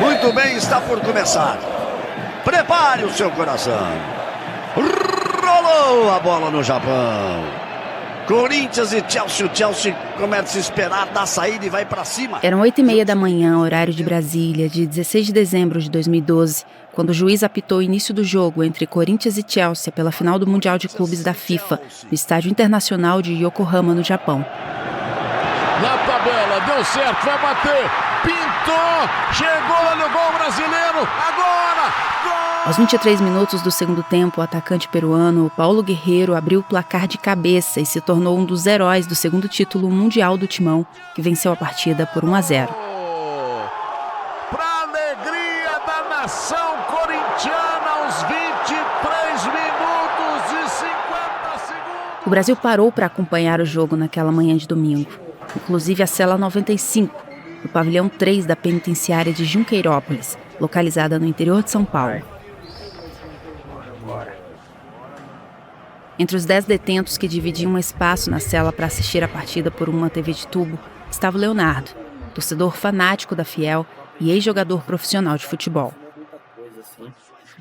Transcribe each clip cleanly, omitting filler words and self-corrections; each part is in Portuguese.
Muito bem, está por começar. Prepare o seu coração. Rolou a bola no Japão. Corinthians e Chelsea. O Chelsea começa a esperar, dá saída e vai para cima. Eram 8h30 da manhã, horário de Brasília, de 16 de dezembro de 2012, quando o juiz apitou o início do jogo entre Corinthians e Chelsea pela final do Mundial de Clubes da FIFA, no Estádio Internacional de Yokohama, no Japão. Na tabela, deu certo, vai bater, pintou, chegou no gol brasileiro, agora, gol! Aos 23 minutos do segundo tempo, o atacante peruano Paulo Guerreiro abriu o placar de cabeça e se tornou um dos heróis do segundo título mundial do Timão, que venceu a partida por 1-0. Para alegria da nação corintiana, aos 23 minutos e 50 segundos. O Brasil parou para acompanhar o jogo naquela manhã de domingo, inclusive a cela 95, no pavilhão 3 da penitenciária de Junqueirópolis, localizada no interior de São Paulo. Entre os 10 detentos que dividiam um espaço na cela para assistir a partida por uma TV de tubo, estava o Leonardo, torcedor fanático da Fiel e ex-jogador profissional de futebol.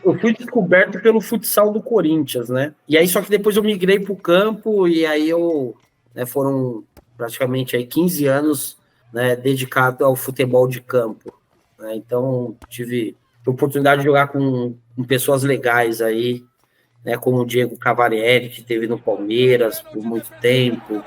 Eu fui descoberto pelo futsal do Corinthians, né? E aí, só que depois eu migrei pro campo e aí foram praticamente aí 15 anos, né, dedicado ao futebol de campo, né? Então, tive a oportunidade de jogar com pessoas legais aí, né, como o Diego Cavalieri, que esteve no Palmeiras por muito tempo,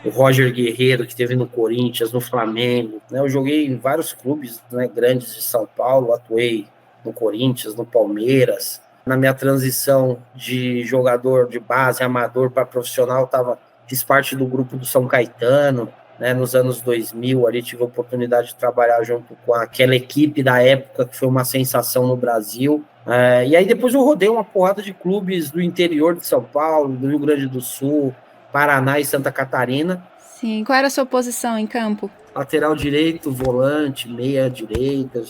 o Roger Guerreiro, que esteve no Corinthians, no Flamengo, né? Eu joguei em vários clubes, né, grandes de São Paulo, atuei no Corinthians, no Palmeiras. Na minha transição de jogador de base, amador para profissional, fiz parte do grupo do São Caetano, né? Nos anos 2000, ali tive a oportunidade de trabalhar junto com aquela equipe da época, que foi uma sensação no Brasil. E aí depois eu rodei uma porrada de clubes do interior de São Paulo, do Rio Grande do Sul, Paraná e Santa Catarina. Sim, qual era a sua posição em campo? Lateral direito, volante, meia direita,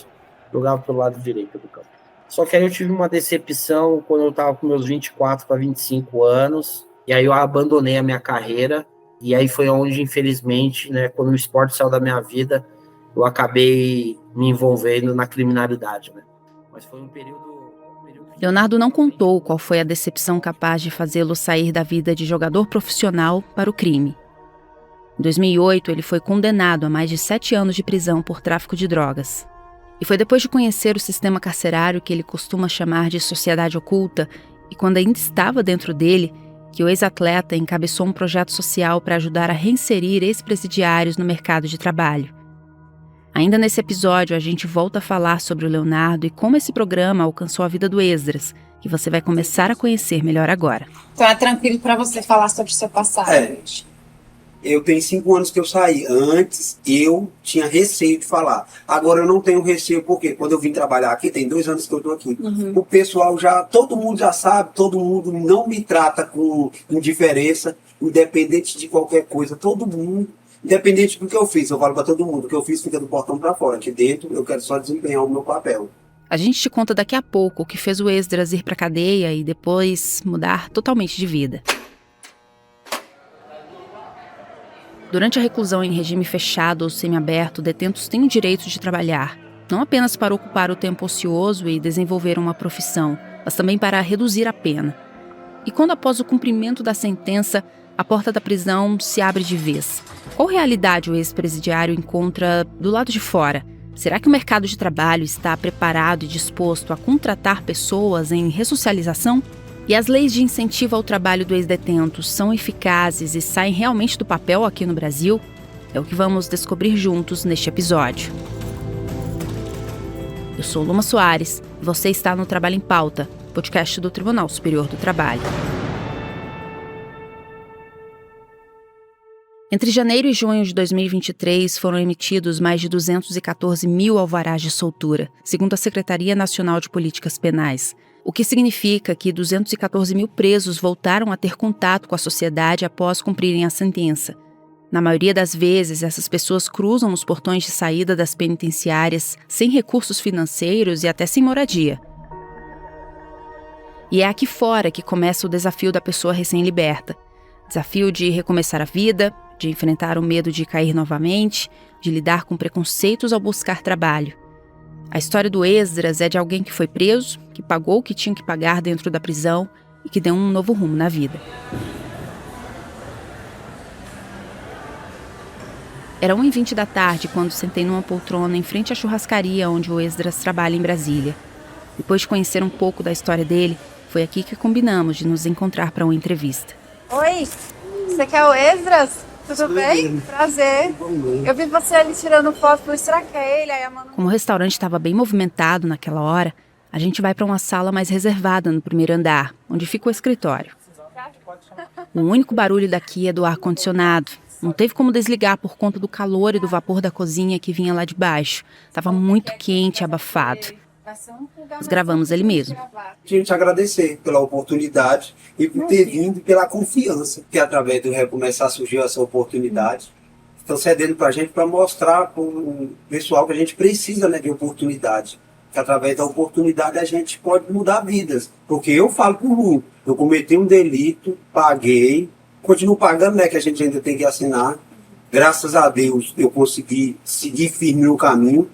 jogava pelo lado direito do campo. Só que aí eu tive uma decepção quando eu estava com meus 24 para 25 anos, e aí eu abandonei a minha carreira, e aí foi onde, infelizmente, né, quando o esporte saiu da minha vida, eu acabei me envolvendo na criminalidade, né? Mas foi um período... Leonardo não contou qual foi a decepção capaz de fazê-lo sair da vida de jogador profissional para o crime. Em 2008, ele foi condenado a mais de 7 anos de prisão por tráfico de drogas. E foi depois de conhecer o sistema carcerário que ele costuma chamar de sociedade oculta, e quando ainda estava dentro dele, que o ex-atleta encabeçou um projeto social para ajudar a reinserir ex-presidiários no mercado de trabalho. Ainda nesse episódio, a gente volta a falar sobre o Leonardo e como esse programa alcançou a vida do Esdras, que você vai começar a conhecer melhor agora. Então é tranquilo para você falar sobre o seu passado. Eu tenho 5 anos que eu saí. Antes, eu tinha receio de falar. Agora eu não tenho receio, porque quando eu vim trabalhar aqui, tem 2 anos que eu estou aqui. O pessoal todo mundo já sabe, todo mundo não me trata com indiferença, independente de qualquer coisa, todo mundo. Independente do que eu fiz, eu falo para todo mundo, o que eu fiz fica do portão para fora. Aqui dentro eu quero só desempenhar o meu papel. A gente te conta daqui a pouco o que fez o Esdras ir pra cadeia e depois mudar totalmente de vida. Durante a reclusão em regime fechado ou semiaberto, detentos têm o direito de trabalhar, não apenas para ocupar o tempo ocioso e desenvolver uma profissão, mas também para reduzir a pena. E quando após o cumprimento da sentença, a porta da prisão se abre de vez, qual realidade o ex-presidiário encontra do lado de fora? Será que o mercado de trabalho está preparado e disposto a contratar pessoas em ressocialização? E as leis de incentivo ao trabalho do ex-detento são eficazes e saem realmente do papel aqui no Brasil? É o que vamos descobrir juntos neste episódio. Eu sou Luma Soares e você está no Trabalho em Pauta, podcast do Tribunal Superior do Trabalho. Entre janeiro e junho de 2023, foram emitidos mais de 214 mil alvarás de soltura, segundo a Secretaria Nacional de Políticas Penais, o que significa que 214 mil presos voltaram a ter contato com a sociedade após cumprirem a sentença. Na maioria das vezes, essas pessoas cruzam os portões de saída das penitenciárias sem recursos financeiros e até sem moradia. E é aqui fora que começa o desafio da pessoa recém-liberta. Desafio de recomeçar a vida, de enfrentar o medo de cair novamente, de lidar com preconceitos ao buscar trabalho. A história do Esdras é de alguém que foi preso, que pagou o que tinha que pagar dentro da prisão e que deu um novo rumo na vida. Era 1h20 da tarde quando sentei numa poltrona em frente à churrascaria onde o Esdras trabalha em Brasília. Depois de conhecer um pouco da história dele, foi aqui que combinamos de nos encontrar para uma entrevista. Oi, você quer o Esdras? Tudo bem? Prazer. Eu vi você ali tirando foto, falei, será que é ele? Aí a Manu... Como o restaurante estava bem movimentado naquela hora, a gente vai para uma sala mais reservada no primeiro andar, onde fica o escritório. O único barulho daqui é do ar-condicionado. Não teve como desligar por conta do calor e do vapor da cozinha que vinha lá de baixo. Estava muito quente e abafado. Nós gravamos ele mesmo. Tinha que te agradecer pela oportunidade e por ter vindo e pela confiança que através do Recomeçar surgiu essa oportunidade. Estão cedendo para a gente para mostrar para o pessoal que a gente precisa, né, de oportunidade. Que através da oportunidade a gente pode mudar vidas. Porque eu falo por mim, eu cometi um delito, paguei, continuo pagando, né, que a gente ainda tem que assinar. Graças a Deus eu consegui seguir firme no caminho.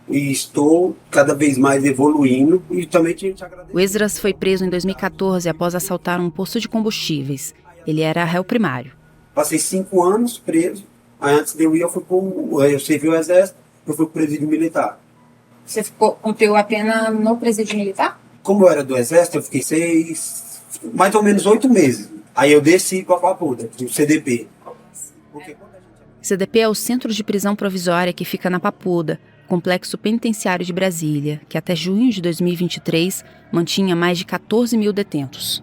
E estou cada vez mais evoluindo e também tinha que te agradecer. O Esdras foi preso em 2014 após assaltar um posto de combustíveis. Ele era réu primário. Passei 5 anos preso. Aí antes de eu ir, eu servi o exército, eu fui pro presídio militar. Você cumpriu a pena no presídio militar? Como eu era do exército, eu fiquei mais ou menos 8 meses. Aí eu desci para a Papuda, do CDP. CDP é o Centro de Prisão Provisória que fica na Papuda, complexo penitenciário de Brasília, que até junho de 2023 mantinha mais de 14 mil detentos.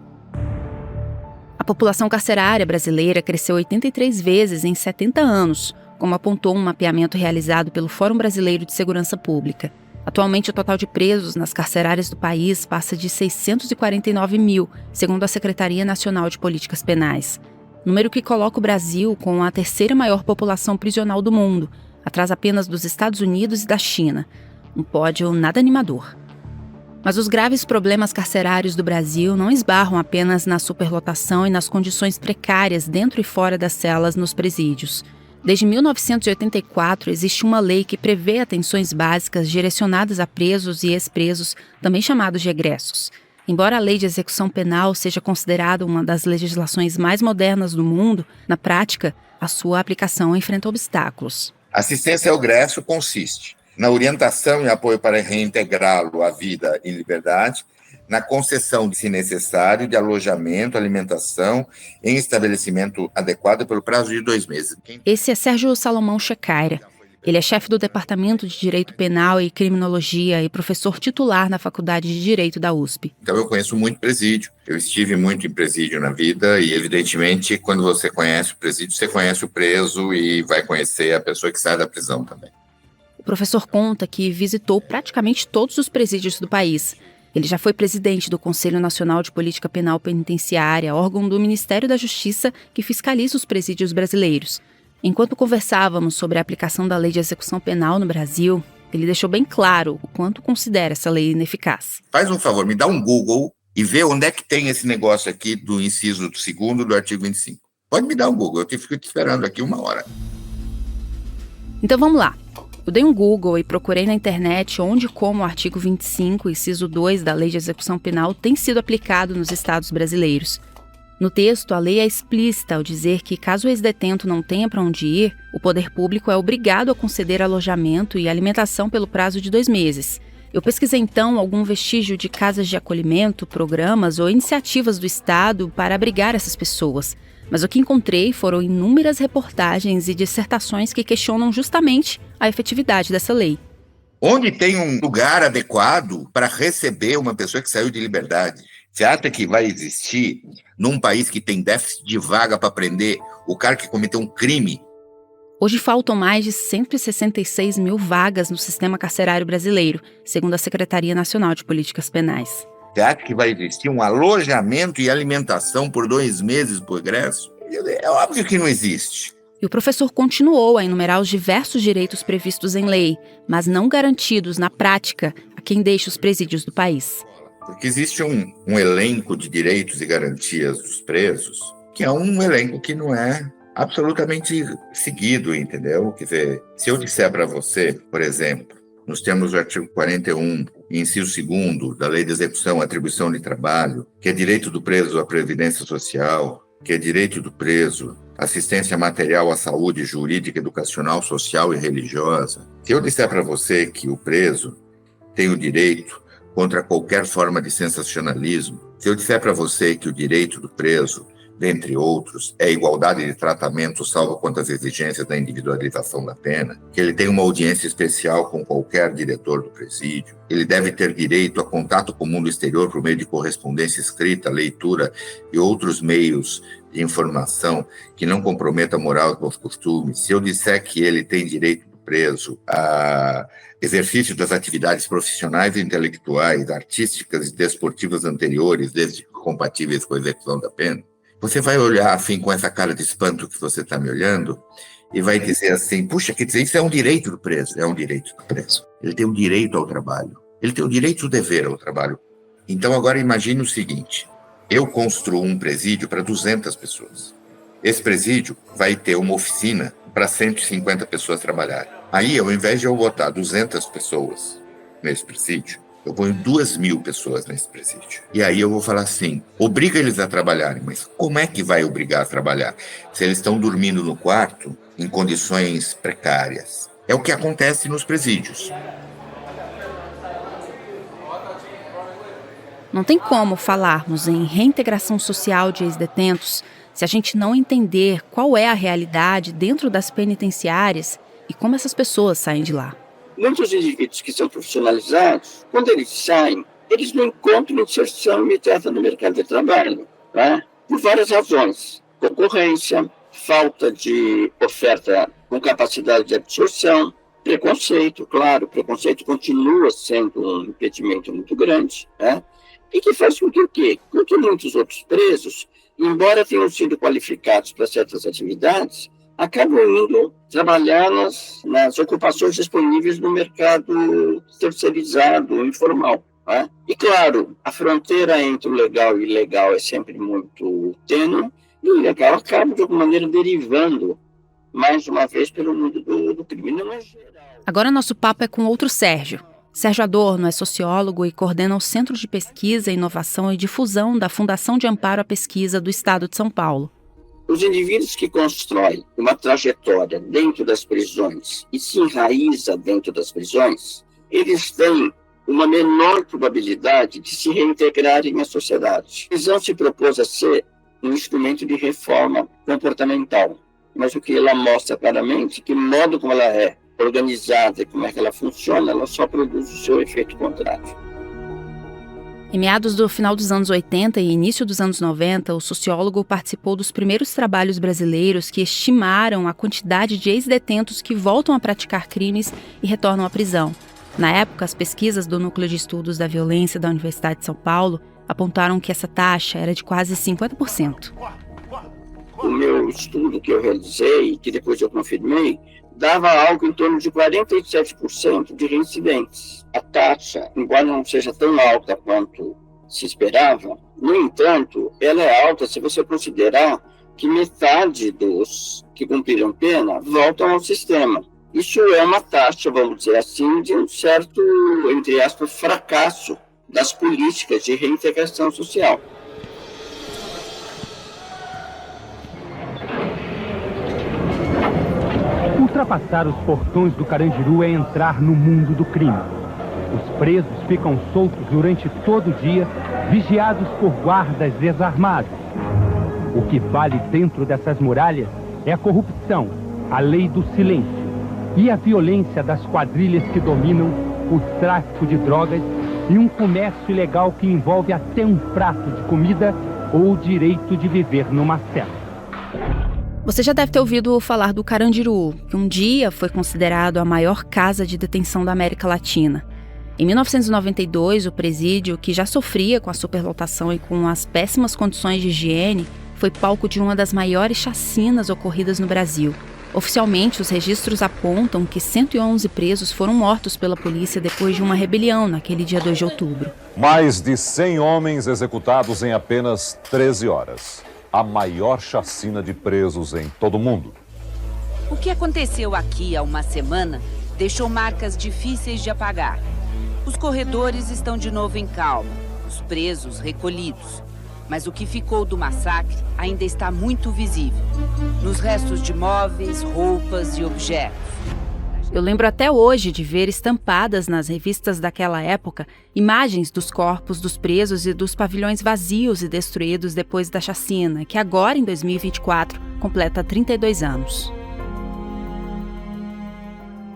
A população carcerária brasileira cresceu 83 vezes em 70 anos, como apontou um mapeamento realizado pelo Fórum Brasileiro de Segurança Pública. Atualmente, o total de presos nas carcerárias do país passa de 649 mil, segundo a Secretaria Nacional de Políticas Penais. Número que coloca o Brasil com a terceira maior população prisional do mundo, atrás apenas dos Estados Unidos e da China. Um pódio nada animador. Mas os graves problemas carcerários do Brasil não esbarram apenas na superlotação e nas condições precárias dentro e fora das celas nos presídios. Desde 1984, existe uma lei que prevê atenções básicas direcionadas a presos e ex-presos, também chamados de egressos. Embora a lei de execução penal seja considerada uma das legislações mais modernas do mundo, na prática, a sua aplicação enfrenta obstáculos. Assistência ao egresso consiste na orientação e apoio para reintegrá-lo à vida em liberdade, na concessão, se necessário, de alojamento, alimentação em estabelecimento adequado pelo prazo de 2 meses. Esse é Sérgio Salomão Checaira. Ele é chefe do Departamento de Direito Penal e Criminologia e professor titular na Faculdade de Direito da USP. Então eu conheço muito presídio, eu estive muito em presídio na vida e evidentemente quando você conhece o presídio, você conhece o preso e vai conhecer a pessoa que sai da prisão também. O professor conta que visitou praticamente todos os presídios do país. Ele já foi presidente do Conselho Nacional de Política Penal Penitenciária, órgão do Ministério da Justiça que fiscaliza os presídios brasileiros. Enquanto conversávamos sobre a aplicação da lei de execução penal no Brasil, ele deixou bem claro o quanto considera essa lei ineficaz. Faz um favor, me dá um Google e vê onde é que tem esse negócio aqui do inciso 2º do artigo 25. Pode me dar um Google, eu fico te esperando aqui 1 hora. Então vamos lá. Eu dei um Google e procurei na internet onde e como o artigo 25, inciso 2 da Lei de Execução Penal tem sido aplicado nos estados brasileiros. No texto, a lei é explícita ao dizer que, caso o ex-detento não tenha para onde ir, o poder público é obrigado a conceder alojamento e alimentação pelo prazo de 2 meses. Eu pesquisei, então, algum vestígio de casas de acolhimento, programas ou iniciativas do Estado para abrigar essas pessoas. Mas o que encontrei foram inúmeras reportagens e dissertações que questionam justamente a efetividade dessa lei. Onde tem um lugar adequado para receber uma pessoa que saiu de liberdade? Você acha que vai existir, num país que tem déficit de vaga para prender, o cara que cometeu um crime? Hoje faltam mais de 166 mil vagas no sistema carcerário brasileiro, segundo a Secretaria Nacional de Políticas Penais. Você acha que vai existir um alojamento e alimentação por 2 meses por egresso? É óbvio que não existe. E o professor continuou a enumerar os diversos direitos previstos em lei, mas não garantidos na prática a quem deixa os presídios do país. Porque existe um elenco de direitos e garantias dos presos, que é um elenco que não é absolutamente seguido, entendeu? Quer dizer, se eu disser para você, por exemplo, nos termos do artigo 41, inciso 2º da Lei de Execução e Atribuição de Trabalho, que é direito do preso à previdência social, que é direito do preso à assistência material à saúde jurídica, educacional, social e religiosa. Se eu disser para você que o preso tem o direito contra qualquer forma de sensacionalismo, se eu disser para você que o direito do preso, dentre outros, é a igualdade de tratamento, salvo quanto às exigências da individualização da pena, que ele tem uma audiência especial com qualquer diretor do presídio, ele deve ter direito a contato com o mundo exterior por meio de correspondência escrita, leitura e outros meios de informação que não comprometa a moral e os costumes. Se eu disser que ele tem direito do preso a exercício das atividades profissionais e intelectuais, artísticas e desportivas anteriores, desde que compatíveis com a execução da pena, você vai olhar assim com essa cara de espanto que você está me olhando e vai dizer assim, puxa, quer dizer, isso é um direito do preso. É um direito do preso. Ele tem o direito ao trabalho. Ele tem o direito e o dever ao trabalho. Então agora imagine o seguinte, eu construo um presídio para 200 pessoas. Esse presídio vai ter uma oficina para 150 pessoas trabalharem. Aí, ao invés de eu botar 200 pessoas nesse presídio, eu ponho 2.000 pessoas nesse presídio. E aí eu vou falar assim, obriga eles a trabalharem, mas como é que vai obrigar a trabalhar? Se eles estão dormindo no quarto, em condições precárias. É o que acontece nos presídios. Não tem como falarmos em reintegração social de ex-detentos se a gente não entender qual é a realidade dentro das penitenciárias e como essas pessoas saem de lá. Muitos indivíduos que são profissionalizados, quando eles saem, eles não encontram inserção imediata no mercado de trabalho, tá? Por várias razões. Concorrência, falta de oferta com capacidade de absorção, preconceito, claro, o preconceito continua sendo um impedimento muito grande, né? E que faz com que o quê? Com que muitos outros presos, embora tenham sido qualificados para certas atividades, acabam indo trabalhar nas ocupações disponíveis no mercado terceirizado, informal. Né? E, claro, a fronteira entre o legal e o ilegal é sempre muito tênue, e o ilegal acaba, de alguma maneira, derivando, mais uma vez, pelo mundo do crime. Não é geral. Agora nosso papo é com outro Sérgio. Sérgio Adorno é sociólogo e coordena o Centro de Pesquisa, Inovação e Difusão da Fundação de Amparo à Pesquisa do Estado de São Paulo. Os indivíduos que constroem uma trajetória dentro das prisões e se enraiza dentro das prisões, eles têm uma menor probabilidade de se reintegrarem à sociedade. A prisão se propôs a ser um instrumento de reforma comportamental, mas o que ela mostra claramente, que o modo como ela é organizada e como é que ela funciona, ela só produz o seu efeito contrário. Em meados do final dos anos 80 e início dos anos 90, o sociólogo participou dos primeiros trabalhos brasileiros que estimaram a quantidade de ex-detentos que voltam a praticar crimes e retornam à prisão. Na época, as pesquisas do Núcleo de Estudos da Violência da Universidade de São Paulo apontaram que essa taxa era de quase 50%. O meu estudo que eu realizei, que depois eu confirmei, dava algo em torno de 47% de reincidentes. A taxa, embora não seja tão alta quanto se esperava, no entanto, ela é alta se você considerar que metade dos que cumpriram pena voltam ao sistema. Isso é uma taxa, vamos dizer assim, de um certo, entre aspas, fracasso das políticas de reintegração social. Ultrapassar os portões do Carandiru é entrar no mundo do crime. Os presos ficam soltos durante todo o dia, vigiados por guardas desarmados. O que vale dentro dessas muralhas é a corrupção, a lei do silêncio e a violência das quadrilhas que dominam o tráfico de drogas e um comércio ilegal que envolve até um prato de comida ou o direito de viver numa cela. Você já deve ter ouvido falar do Carandiru, que um dia foi considerado a maior casa de detenção da América Latina. Em 1992, o presídio, que já sofria com a superlotação e com as péssimas condições de higiene, foi palco de uma das maiores chacinas ocorridas no Brasil. Oficialmente, os registros apontam que 111 presos foram mortos pela polícia depois de uma rebelião naquele dia 2 de outubro. Mais de 100 homens executados em apenas 13 horas. a maior chacina de presos em todo o mundo. O que aconteceu aqui há uma semana deixou marcas difíceis de apagar. Os corredores estão de novo em calma, os presos recolhidos. Mas o que ficou do massacre ainda está muito visível, nos restos de móveis, roupas e objetos. Eu lembro até hoje de ver estampadas nas revistas daquela época imagens dos corpos dos presos e dos pavilhões vazios e destruídos depois da chacina, que agora, em 2024, completa 32 anos.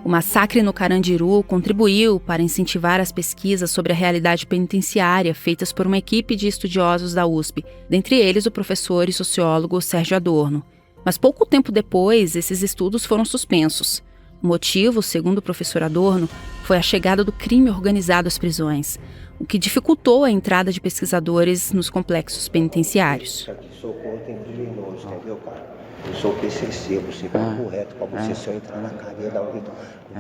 O massacre no Carandiru contribuiu para incentivar as pesquisas sobre a realidade penitenciária feitas por uma equipe de estudiosos da USP, dentre eles o professor e sociólogo Sérgio Adorno. Mas pouco tempo depois, esses estudos foram suspensos. O motivo, segundo o professor Adorno, foi a chegada do crime organizado às prisões, o que dificultou a entrada de pesquisadores nos complexos penitenciários. Sou contra criminoso, entendeu, cara? Eu sou PCC, você vai correto para você se eu entrar na cadeia da UNIT.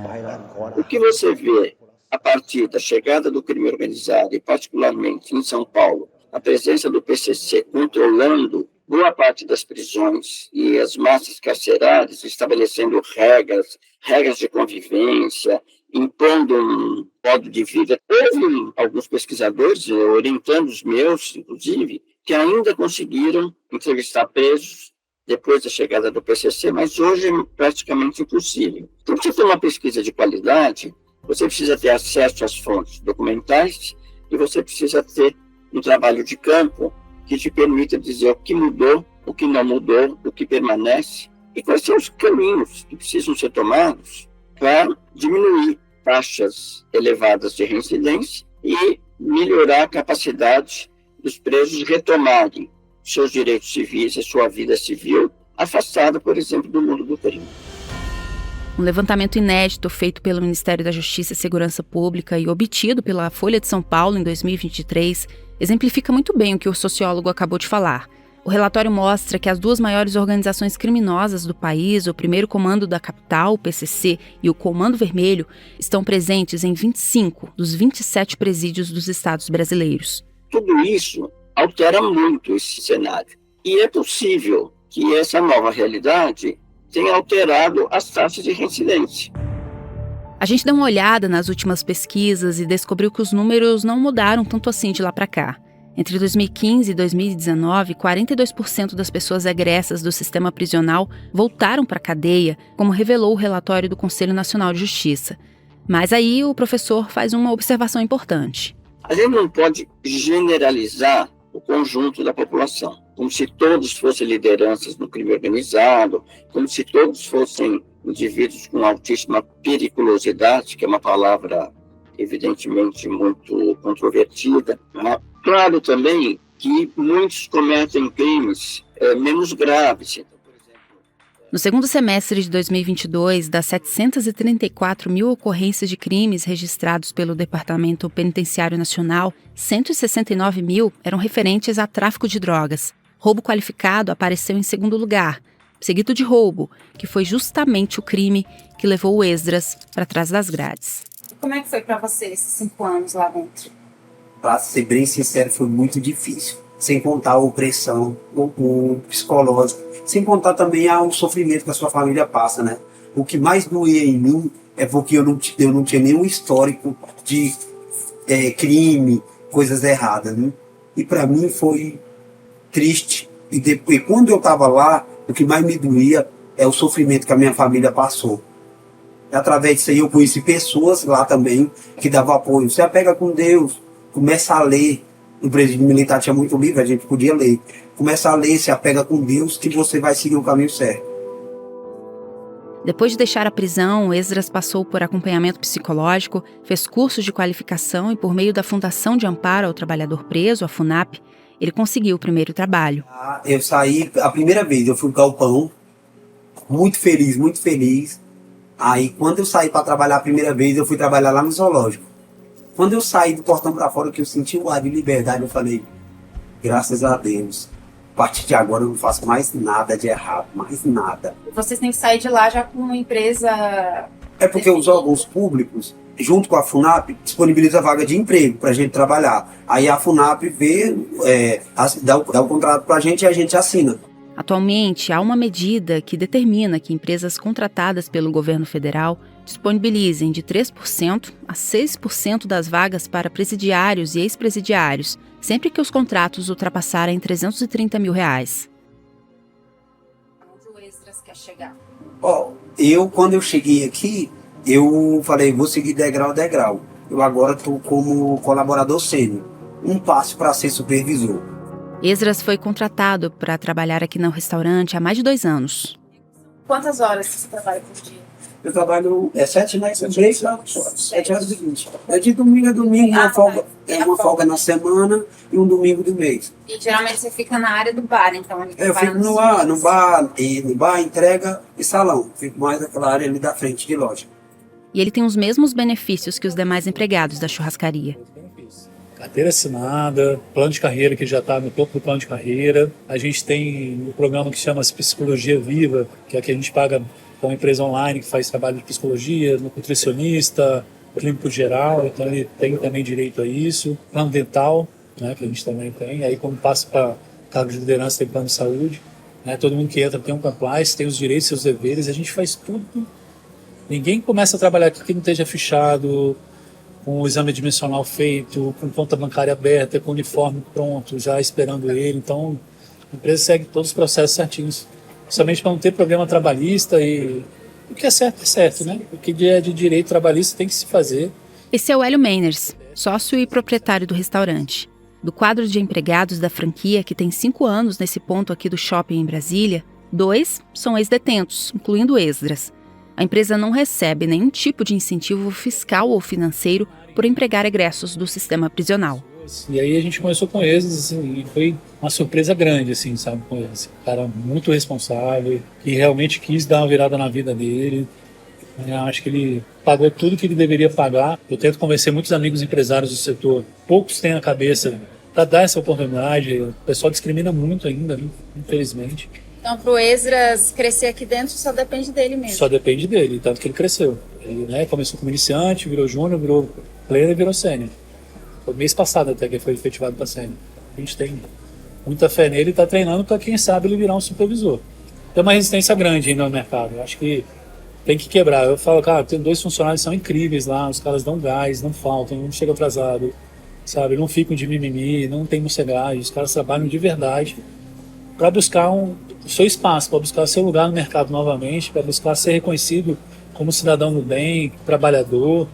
Vai lá agora. O que você vê a partir da chegada do crime organizado, e particularmente em São Paulo, a presença do PCC controlando boa parte das prisões e as massas carcerárias, estabelecendo regras de convivência, impondo um modo de vida. Houve alguns pesquisadores, orientando os meus, inclusive, que ainda conseguiram entrevistar presos depois da chegada do PCC, mas hoje é praticamente impossível. Para você ter uma pesquisa de qualidade, você precisa ter acesso às fontes documentais e você precisa ter um trabalho de campo que te permita dizer o que mudou, o que não mudou, o que permanece e quais são os caminhos que precisam ser tomados para diminuir taxas elevadas de reincidência e melhorar a capacidade dos presos retomarem seus direitos civis e sua vida civil, afastada, por exemplo, do mundo do crime. Um levantamento inédito feito pelo Ministério da Justiça e Segurança Pública e obtido pela Folha de São Paulo em 2023 exemplifica muito bem o que o sociólogo acabou de falar. O relatório mostra que as duas maiores organizações criminosas do país, o Primeiro Comando da Capital, o PCC, e o Comando Vermelho, estão presentes em 25 dos 27 presídios dos estados brasileiros. Tudo isso altera muito esse cenário. E é possível que essa nova realidade tenha alterado as taxas de reincidência. A gente deu uma olhada nas últimas pesquisas e descobriu que os números não mudaram tanto assim de lá para cá. Entre 2015 e 2019, 42% das pessoas egressas do sistema prisional voltaram para a cadeia, como revelou o relatório do Conselho Nacional de Justiça. Mas aí o professor faz uma observação importante. A gente não pode generalizar o conjunto da população, como se todos fossem lideranças no crime organizado, como se todos fossem indivíduos com altíssima periculosidade, que é uma palavra evidentemente muito controvertida. Né? Claro também que muitos cometem crimes menos graves. No segundo semestre de 2022, das 734 mil ocorrências de crimes registrados pelo Departamento Penitenciário Nacional, 169 mil eram referentes a tráfico de drogas. Roubo qualificado apareceu em segundo lugar, seguido de roubo, que foi justamente o crime que levou o Esdras para trás das grades. Como é que foi para você esses 5 anos lá dentro? Para ser bem sincero, foi muito difícil. Sem contar a opressão, o psicológico, sem contar também o sofrimento que a sua família passa, né? O que mais doía em mim é porque eu não tinha nenhum histórico de crime, coisas erradas, né? E para mim foi triste. E quando eu estava lá, o que mais me doía é o sofrimento que a minha família passou. E através disso aí eu conheci pessoas lá também que davam apoio. Se apega com Deus, começa a ler. No presídio militar tinha muito livro, a gente podia ler. Começa a ler, se apega com Deus, que você vai seguir o caminho certo. Depois de deixar a prisão, Esdras passou por acompanhamento psicológico, fez cursos de qualificação e, por meio da Fundação de Amparo ao Trabalhador Preso, a FUNAP, ele conseguiu o primeiro trabalho. Eu saí, a primeira vez, eu fui no galpão, muito feliz, muito feliz. Aí, quando eu saí para trabalhar a primeira vez, eu fui trabalhar lá no zoológico. Quando eu saí do portão para fora, que eu senti o ar de liberdade, eu falei, graças a Deus, a partir de agora eu não faço mais nada de errado, mais nada. Vocês têm que sair de lá já com uma empresa... É porque os órgãos públicos, junto com a FUNAP, disponibiliza vaga de emprego para a gente trabalhar. Aí a FUNAP dá o contrato para a gente e a gente assina. Atualmente, há uma medida que determina que empresas contratadas pelo governo federal disponibilizem de 3% a 6% das vagas para presidiários e ex-presidiários, sempre que os contratos ultrapassarem R$330 mil. Onde o Esdras quer chegar? Quando eu cheguei aqui, eu falei, vou seguir degrau a degrau. Eu agora estou como colaborador sênior. Um passo para ser supervisor. Esdras foi contratado para trabalhar aqui no restaurante há mais de 2 anos. Quantas horas você trabalha por dia? Eu trabalho 7 horas e 20. É de domingo a domingo, uma folga na semana e um domingo do mês. E geralmente você fica na área do bar, então? Eu fico no bar, entrega e salão. Fico mais naquela área ali da frente de loja. E ele tem os mesmos benefícios que os demais empregados da churrascaria. Carteira assinada, plano de carreira que já está no topo do plano de carreira. A gente tem um programa que chama-se Psicologia Viva, que é que a gente paga para uma empresa online que faz trabalho de psicologia, nutricionista, clínico geral, então ele tem também direito a isso. Plano dental, né, que a gente também tem. Aí quando passa para cargo de liderança tem plano de saúde. Né, todo mundo que entra tem um compliance, tem os direitos e seus deveres. A gente faz tudo. Ninguém começa a trabalhar aqui que não esteja fichado, com o exame admissional feito, com conta bancária aberta, com o uniforme pronto, já esperando ele. Então, a empresa segue todos os processos certinhos, somente para não ter problema trabalhista e o que é certo, né? O que é de direito trabalhista tem que se fazer. Esse é o Hélio Meiners, sócio e proprietário do restaurante. Do quadro de empregados da franquia, que tem 5 anos nesse ponto aqui do shopping em Brasília, 2 são ex-detentos, incluindo Esdras. A empresa não recebe nenhum tipo de incentivo fiscal ou financeiro por empregar egressos do sistema prisional. E aí a gente começou com eles, assim, e foi uma surpresa grande, assim, sabe, com eles. Um cara muito responsável, que realmente quis dar uma virada na vida dele. Eu acho que ele pagou tudo que ele deveria pagar. Eu tento convencer muitos amigos empresários do setor. Poucos têm a cabeça para dar essa oportunidade. O pessoal discrimina muito ainda, né? Infelizmente. Então, para o Esdras crescer aqui dentro, só depende dele mesmo. Só depende dele, tanto que ele cresceu. Ele, né, começou como iniciante, virou júnior, virou pleno e virou sênior. Foi mês passado até que foi efetivado para sênior. A gente tem muita fé nele e está treinando para, quem sabe, ele virar um supervisor. Tem uma resistência grande ainda no mercado. Eu acho que tem que quebrar. Eu falo, cara, tem 2 funcionários que são incríveis lá, os caras dão gás, não faltam, não chegam atrasado, sabe? Não ficam de mimimi, não tem mocegagem, os caras trabalham de verdade para buscar o seu espaço, para buscar seu lugar no mercado novamente, para buscar ser reconhecido como cidadão do bem, trabalhador.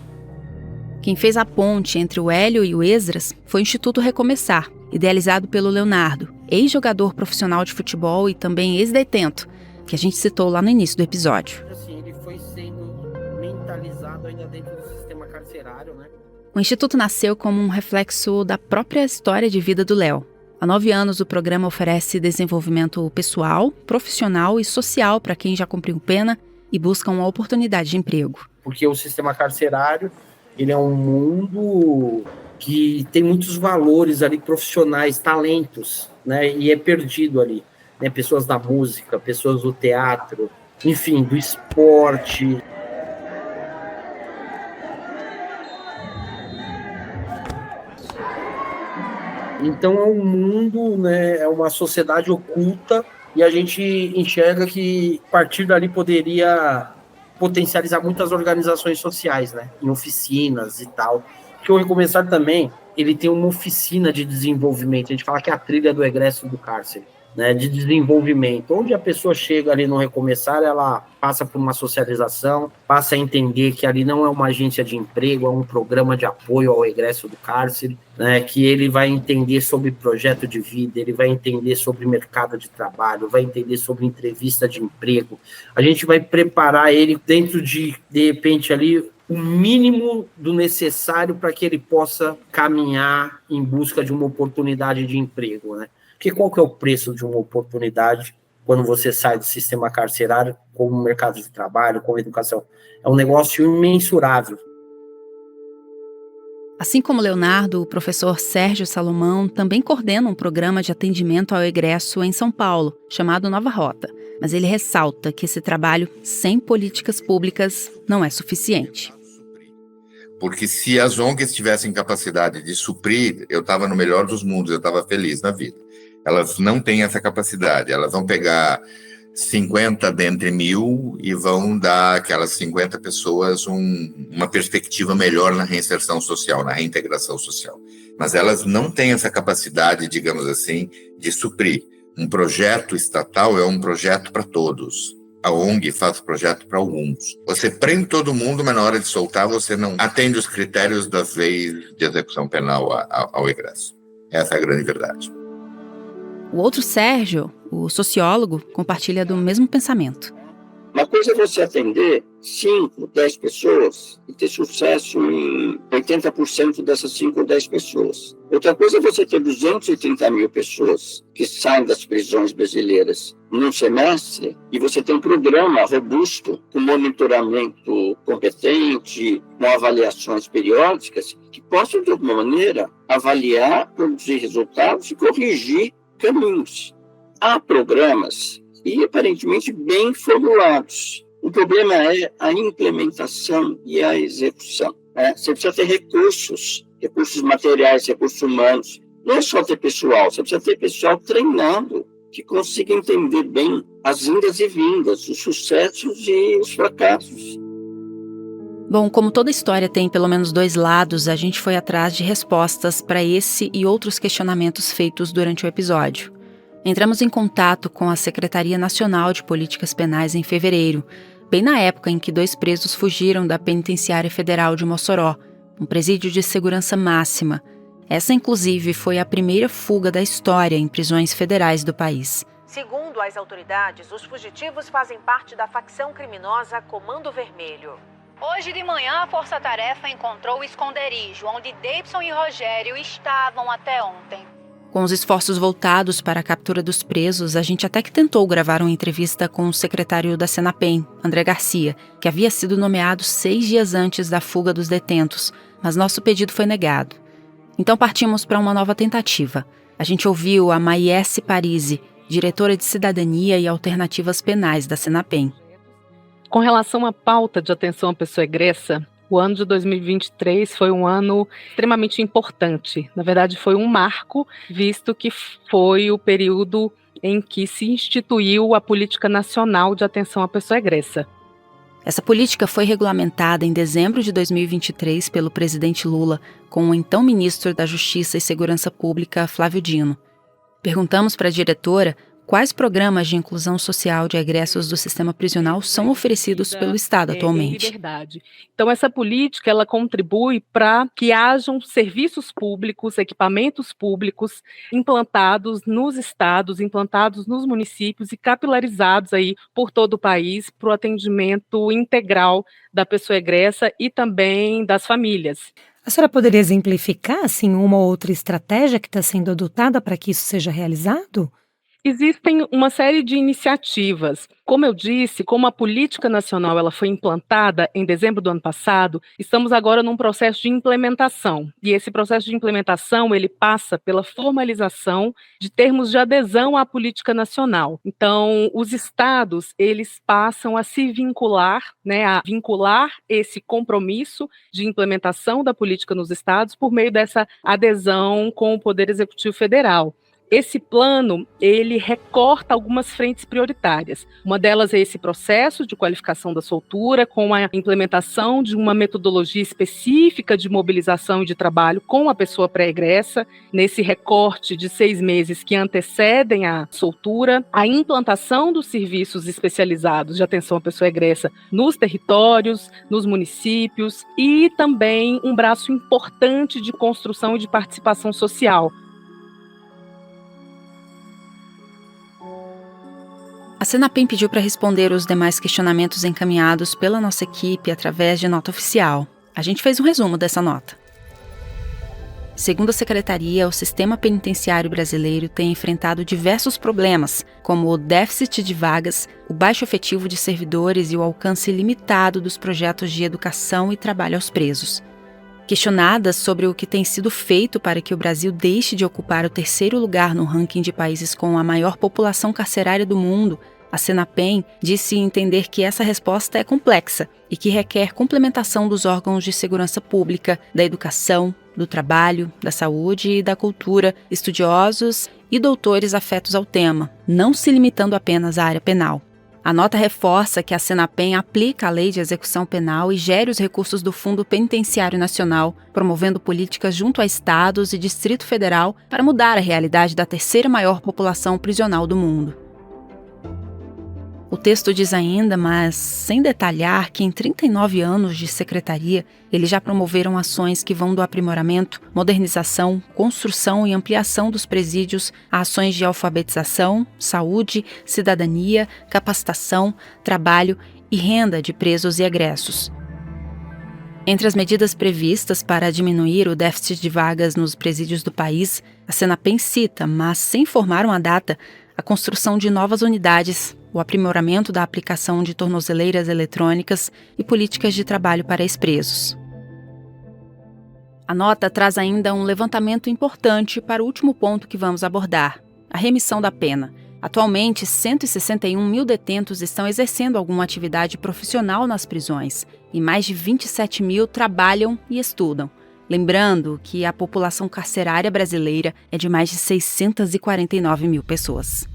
Quem fez a ponte entre o Hélio e o Esdras foi o Instituto Recomeçar, idealizado pelo Leonardo, ex-jogador profissional de futebol e também ex-detento, que a gente citou lá no início do episódio. Assim, ele foi sendo mentalizado ainda dentro do sistema carcerário, né? O Instituto nasceu como um reflexo da própria história de vida do Léo. Há 9 anos, o programa oferece desenvolvimento pessoal, profissional e social para quem já cumpriu pena e busca uma oportunidade de emprego. Porque o sistema carcerário, ele é um mundo que tem muitos valores ali profissionais, talentos, né? E é perdido ali, né? Pessoas da música, pessoas do teatro, enfim, do esporte. Então é um mundo, né, é uma sociedade oculta e a gente enxerga que a partir dali poderia potencializar muitas organizações sociais, né, em oficinas e tal. Porque o Recomeçar também, ele tem uma oficina de desenvolvimento, a gente fala que é a trilha do egresso do cárcere, né, de desenvolvimento, onde a pessoa chega ali no Recomeçar, ela passa por uma socialização, passa a entender que ali não é uma agência de emprego, é um programa de apoio ao egresso do cárcere, né, que ele vai entender sobre projeto de vida, ele vai entender sobre mercado de trabalho, vai entender sobre entrevista de emprego. A gente vai preparar ele dentro de repente, ali, o mínimo do necessário para que ele possa caminhar em busca de uma oportunidade de emprego, né? Porque qual que é o preço de uma oportunidade quando você sai do sistema carcerário, como mercado de trabalho, como educação? É um negócio imensurável. Assim como Leonardo, o professor Sérgio Salomão também coordena um programa de atendimento ao egresso em São Paulo, chamado Nova Rota. Mas ele ressalta que esse trabalho, sem políticas públicas, não é suficiente. Porque se as ONGs tivessem capacidade de suprir, eu estava no melhor dos mundos, eu estava feliz na vida. Elas não têm essa capacidade, elas vão pegar 50 dentre 1000 e vão dar aquelas 50 pessoas uma perspectiva melhor na reinserção social, na reintegração social. Mas elas não têm essa capacidade, digamos assim, de suprir. Um projeto estatal é um projeto para todos. A ONG faz projeto para alguns. Você prende todo mundo, mas na hora de soltar você não atende os critérios das leis de execução penal ao egresso. Essa é a grande verdade. O outro Sérgio, o sociólogo, compartilha do mesmo pensamento. Uma coisa é você atender 5, 10 pessoas e ter sucesso em 80% dessas 5 ou 10 pessoas. Outra coisa é você ter 230 mil pessoas que saem das prisões brasileiras num semestre e você tem um programa robusto, com monitoramento competente, com avaliações periódicas, que possam, de alguma maneira, avaliar, produzir resultados e corrigir caminhos. Há programas e aparentemente bem formulados. O problema é a implementação e a execução. Você precisa ter recursos materiais, recursos humanos. Não é só ter pessoal, você precisa ter pessoal treinado que consiga entender bem as indas e vindas, os sucessos e os fracassos. Bom, como toda história tem pelo menos 2 lados, a gente foi atrás de respostas para esse e outros questionamentos feitos durante o episódio. Entramos em contato com a Secretaria Nacional de Políticas Penais em fevereiro, bem na época em que 2 presos fugiram da Penitenciária Federal de Mossoró, um presídio de segurança máxima. Essa, inclusive, foi a primeira fuga da história em prisões federais do país. Segundo as autoridades, os fugitivos fazem parte da facção criminosa Comando Vermelho. Hoje de manhã, a Força Tarefa encontrou o esconderijo onde Davidson e Rogério estavam até ontem. Com os esforços voltados para a captura dos presos, a gente até que tentou gravar uma entrevista com o secretário da Senapen, André Garcia, que havia sido nomeado 6 dias antes da fuga dos detentos, mas nosso pedido foi negado. Então partimos para uma nova tentativa. A gente ouviu a Maiesse Parisi, diretora de Cidadania e Alternativas Penais da Senapen. Com relação à pauta de atenção à pessoa egressa, o ano de 2023 foi um ano extremamente importante. Na verdade, foi um marco, visto que foi o período em que se instituiu a Política Nacional de Atenção à Pessoa Egressa. Essa política foi regulamentada em dezembro de 2023 pelo presidente Lula, com o então ministro da Justiça e Segurança Pública, Flávio Dino. Perguntamos para a diretora quais programas de inclusão social de egressos do sistema prisional são oferecidos pelo Estado atualmente. Liberdade. Então, essa política ela contribui para que hajam serviços públicos, equipamentos públicos implantados nos estados, implantados nos municípios e capilarizados aí por todo o país para o atendimento integral da pessoa egressa e também das famílias. A senhora poderia exemplificar, assim, uma ou outra estratégia que está sendo adotada para que isso seja realizado? Existem uma série de iniciativas. Como eu disse, como a política nacional ela foi implantada em dezembro do ano passado, estamos agora num processo de implementação. E esse processo de implementação, ele passa pela formalização de termos de adesão à política nacional. Então, os estados, eles passam a se vincular, a vincular esse compromisso de implementação da política nos estados por meio dessa adesão com o Poder Executivo Federal. Esse plano, ele recorta algumas frentes prioritárias. Uma delas é esse processo de qualificação da soltura, com a implementação de uma metodologia específica de mobilização e de trabalho com a pessoa pré-egressa, nesse recorte de 6 meses que antecedem a soltura, a implantação dos serviços especializados de atenção à pessoa egressa nos territórios, nos municípios, e também um braço importante de construção e de participação social. A Senapen pediu para responder os demais questionamentos encaminhados pela nossa equipe através de nota oficial. A gente fez um resumo dessa nota. Segundo a Secretaria, o sistema penitenciário brasileiro tem enfrentado diversos problemas, como o déficit de vagas, o baixo efetivo de servidores e o alcance limitado dos projetos de educação e trabalho aos presos. Questionada sobre o que tem sido feito para que o Brasil deixe de ocupar o 3º lugar no ranking de países com a maior população carcerária do mundo, A Senapen disse entender que essa resposta é complexa e que requer complementação dos órgãos de segurança pública, da educação, do trabalho, da saúde e da cultura, estudiosos e doutores afetos ao tema, não se limitando apenas à área penal. A nota reforça que a Senapen aplica a lei de execução penal e gere os recursos do Fundo Penitenciário Nacional, promovendo políticas junto a estados e Distrito Federal para mudar a realidade da terceira maior população prisional do mundo. O texto diz ainda, mas sem detalhar, que em 39 anos de secretaria, eles já promoveram ações que vão do aprimoramento, modernização, construção e ampliação dos presídios a ações de alfabetização, saúde, cidadania, capacitação, trabalho e renda de presos e egressos. Entre as medidas previstas para diminuir o déficit de vagas nos presídios do país, a Senapen cita, mas sem informar uma data, a construção de novas unidades, o aprimoramento da aplicação de tornozeleiras eletrônicas e políticas de trabalho para ex-presos. A nota traz ainda um levantamento importante para o último ponto que vamos abordar, a remissão da pena. Atualmente, 161 mil detentos estão exercendo alguma atividade profissional nas prisões e mais de 27 mil trabalham e estudam. Lembrando que a população carcerária brasileira é de mais de 649 mil pessoas.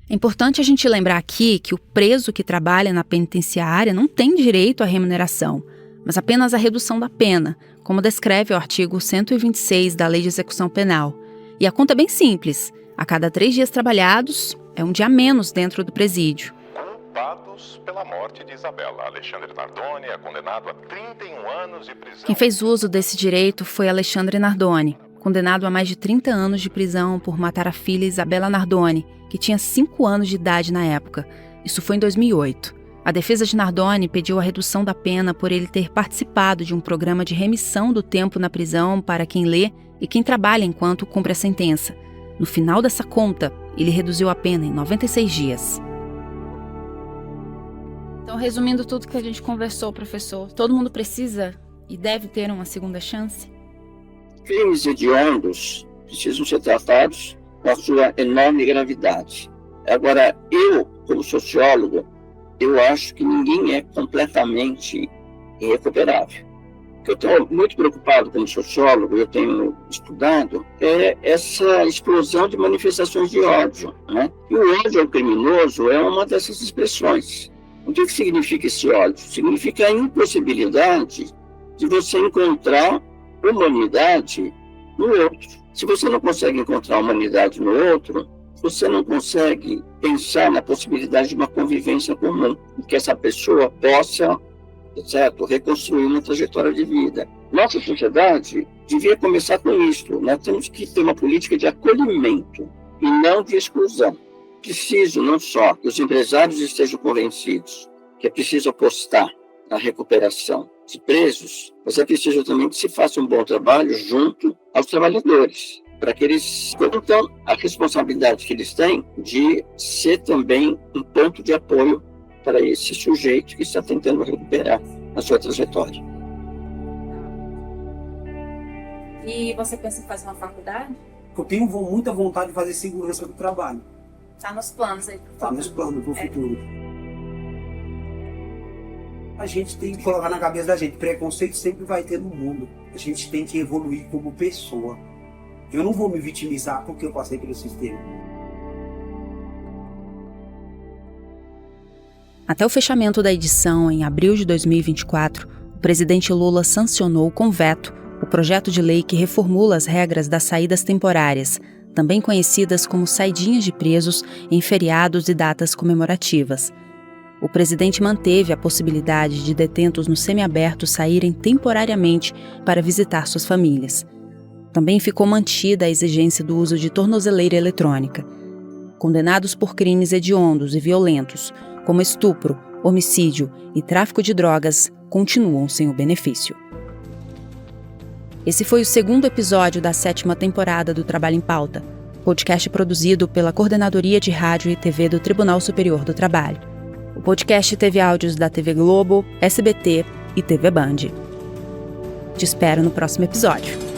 É importante a gente lembrar aqui que o preso que trabalha na penitenciária não tem direito à remuneração, mas apenas à redução da pena, como descreve o artigo 126 da Lei de Execução Penal. E a conta é bem simples. A cada 3 dias trabalhados, é um dia a menos dentro do presídio. Culpados pela morte de Isabela. Alexandre Nardoni é condenado a 31 anos de prisão. Quem fez uso desse direito foi Alexandre Nardoni, condenado a mais de 30 anos de prisão por matar a filha Isabela Nardoni, que tinha 5 anos de idade na época. Isso foi em 2008. A defesa de Nardoni pediu a redução da pena por ele ter participado de um programa de remissão do tempo na prisão para quem lê e quem trabalha enquanto cumpre a sentença. No final dessa conta, ele reduziu a pena em 96 dias. Então, resumindo tudo que a gente conversou, professor, todo mundo precisa e deve ter uma segunda chance? Crimes hediondos precisam ser tratados com a sua enorme gravidade. Agora, eu, como sociólogo, eu acho que ninguém é completamente irrecuperável. O que eu estou muito preocupado como sociólogo, eu tenho estudado, é essa explosão de manifestações de ódio, né? E o ódio ao criminoso é uma dessas expressões. O que significa esse ódio? Significa a impossibilidade de você encontrar humanidade no outro. Se você não consegue encontrar humanidade no outro, você não consegue pensar na possibilidade de uma convivência comum, que essa pessoa possa, certo, reconstruir uma trajetória de vida. Nossa sociedade devia começar com isso. Nós temos que ter uma política de acolhimento e não de exclusão. Preciso não só que os empresários estejam convencidos que é preciso apostar na recuperação de presos, mas é preciso também que se faça um bom trabalho junto aos trabalhadores, para que eles contam a responsabilidade que eles têm de ser também um ponto de apoio para esse sujeito que está tentando recuperar a sua trajetória. E você pensa em fazer uma faculdade? Eu tenho muita vontade de fazer segurança do trabalho. Tá nos planos aí. Tá nos planos pro futuro. A gente tem que colocar na cabeça da gente, preconceito sempre vai ter no mundo. A gente tem que evoluir como pessoa. Eu não vou me vitimizar porque eu passei pelo sistema. Até o fechamento da edição, em abril de 2024, o presidente Lula sancionou com veto o projeto de lei que reformula as regras das saídas temporárias, também conhecidas como saidinhas de presos em feriados e datas comemorativas. O presidente manteve a possibilidade de detentos no semiaberto saírem temporariamente para visitar suas famílias. Também ficou mantida a exigência do uso de tornozeleira eletrônica. Condenados por crimes hediondos e violentos, como estupro, homicídio e tráfico de drogas, continuam sem o benefício. Esse foi o 2º episódio da 7ª temporada do Trabalho em Pauta, podcast produzido pela Coordenadoria de Rádio e TV do Tribunal Superior do Trabalho. O podcast teve áudios da TV Globo, SBT e TV Band. Te espero no próximo episódio.